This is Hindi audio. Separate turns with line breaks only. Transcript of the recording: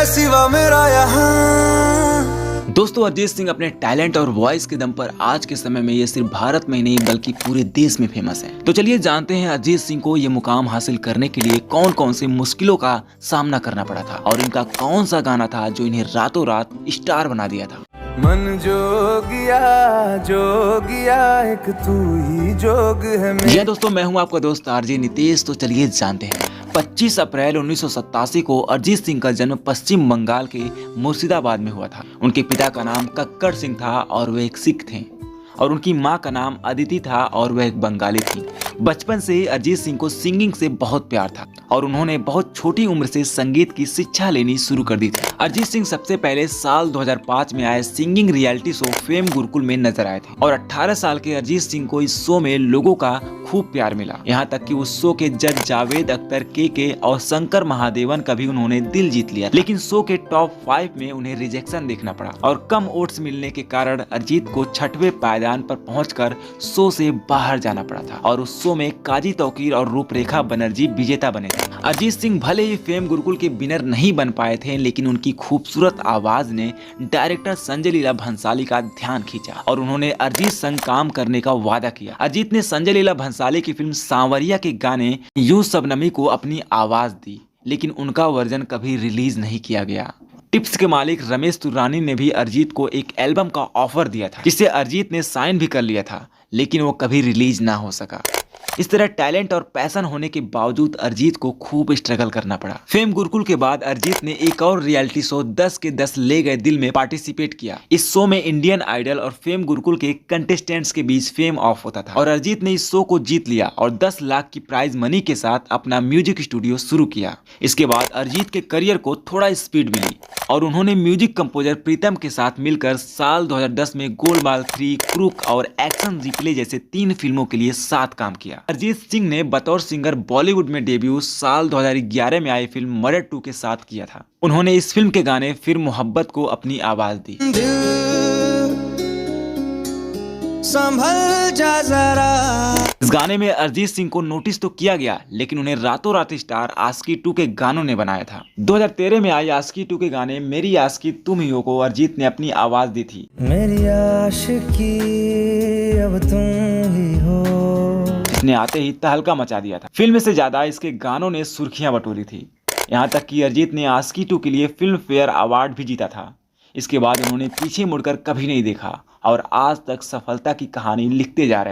तेरे सिवा मेरा यहाँ।
दोस्तों, अरिजीत सिंह अपने टैलेंट और वॉइस के दम पर आज के समय में ये सिर्फ भारत में ही नहीं बल्कि पूरे देश में फेमस है। तो चलिए जानते हैं अरिजीत सिंह को ये मुकाम हासिल करने के लिए कौन कौन सी मुश्किलों का सामना करना पड़ा था और इनका कौन सा गाना था जो इन्हें रातों रात स्टार बना दिया था।
मन जोगिया एक तू ही जोग है
जी दोस्तों, मैं हूँ आपका दोस्त आरजे नितेश। तो चलिए जानते हैं। 25 अप्रैल 1987 को अरिजीत सिंह का जन्म पश्चिम बंगाल के मुर्शिदाबाद में हुआ था। उनके पिता का नाम कक्कड़ सिंह था और वे एक सिख थे और उनकी मां का नाम अदिति था और वह एक बंगाली थी। बचपन से ही अरिजीत सिंह को सिंगिंग से बहुत प्यार था और उन्होंने बहुत छोटी उम्र से संगीत की शिक्षा लेनी शुरू कर दी थी। अरिजीत सिंह सबसे पहले साल 2005 में आए singing reality show fame Gurukul में नजर आए थे और 18 साल के अरिजीत सिंह को इस शो में लोगों का खूब प्यार मिला। यहाँ तक कि उस शो के जज जावेद अख्तर के और शंकर महादेवन का भी उन्होंने दिल जीत लिया। लेकिन शो के टॉप 5 में उन्हें रिजेक्शन देखना पड़ा और कम वोट्स मिलने के कारण अरिजीत को 6वें पायदान पर पहुंचकर शो से बाहर जाना पड़ा था और उस शो में काजी तौकीर और रूपरेखा बनर्जी विजेता बने थे। अरिजीत सिंह भले ही फेम गुरुकुल के विनर नहीं बन पाए थे, लेकिन उनकी खूबसूरत आवाज ने डायरेक्टर संजय लीला भंसाली का ध्यान खींचा और उन्होंने अरिजीत संग काम करने का वादा किया। अरिजीत ने संजय लीला भंसाली की फिल्म सांवरिया के गाने यूं शबनमी को अपनी आवाज दी, लेकिन उनका वर्जन कभी रिलीज नहीं किया गया। टिप्स के मालिक रमेश तुर्रानी ने भी अरिजीत को एक एल्बम का ऑफर दिया था, जिसे अरिजीत ने साइन भी कर लिया था, लेकिन वो कभी रिलीज ना हो सका। इस तरह टैलेंट और पैशन होने के बावजूद अरिजीत को खूब स्ट्रगल करना पड़ा। फेम गुरुकुल के बाद अरिजीत ने एक और रियलिटी शो 10 के 10 ले गए दिल में पार्टिसिपेट किया। इस शो में इंडियन आइडल और फेम गुरुकुल के कंटेस्टेंट्स के बीच फेम ऑफ होता था और अरिजीत ने इस शो को जीत लिया और 10 लाख की प्राइज मनी के साथ अपना म्यूजिक स्टूडियो शुरू किया। इसके बाद अरिजीत के करियर को थोड़ा स्पीड मिली और उन्होंने म्यूजिक कंपोजर प्रीतम के साथ मिलकर साल 2010 में गोलमाल 3, क्रूक और एक्शन रिप्ले जैसे 3 फिल्मों के लिए साथ काम किया। अरिजीत सिंह ने बतौर सिंगर बॉलीवुड में डेब्यू साल 2011 में आई फिल्म मर्डर 2 के साथ किया था। उन्होंने इस फिल्म के गाने फिर मोहब्बत को अपनी आवाज दी।
संभल जा जरा।
इस गाने में अरिजीत सिंह को नोटिस तो किया गया, लेकिन उन्हें रातों रात स्टार आशिकी 2 के गानों ने बनाया था। 2013 में आई आशिकी 2 के गाने मेरी आशिकी तुम ही हो को अरिजीत ने अपनी आवाज दी थी।
मेरी आशिकी अब तुम ही हो,
जिसने आते ही तहलका मचा दिया था। फिल्म से ज्यादा इसके गानों ने सुर्खियां बटोरी थी। यहाँ तक कि अरिजीत ने आशिकी 2 के लिए फिल्म फेयर अवार्ड भी जीता था। इसके बाद उन्होंने पीछे मुड़कर कभी नहीं देखा और आज तक सफलता की कहानी लिखते जा रहे हैं।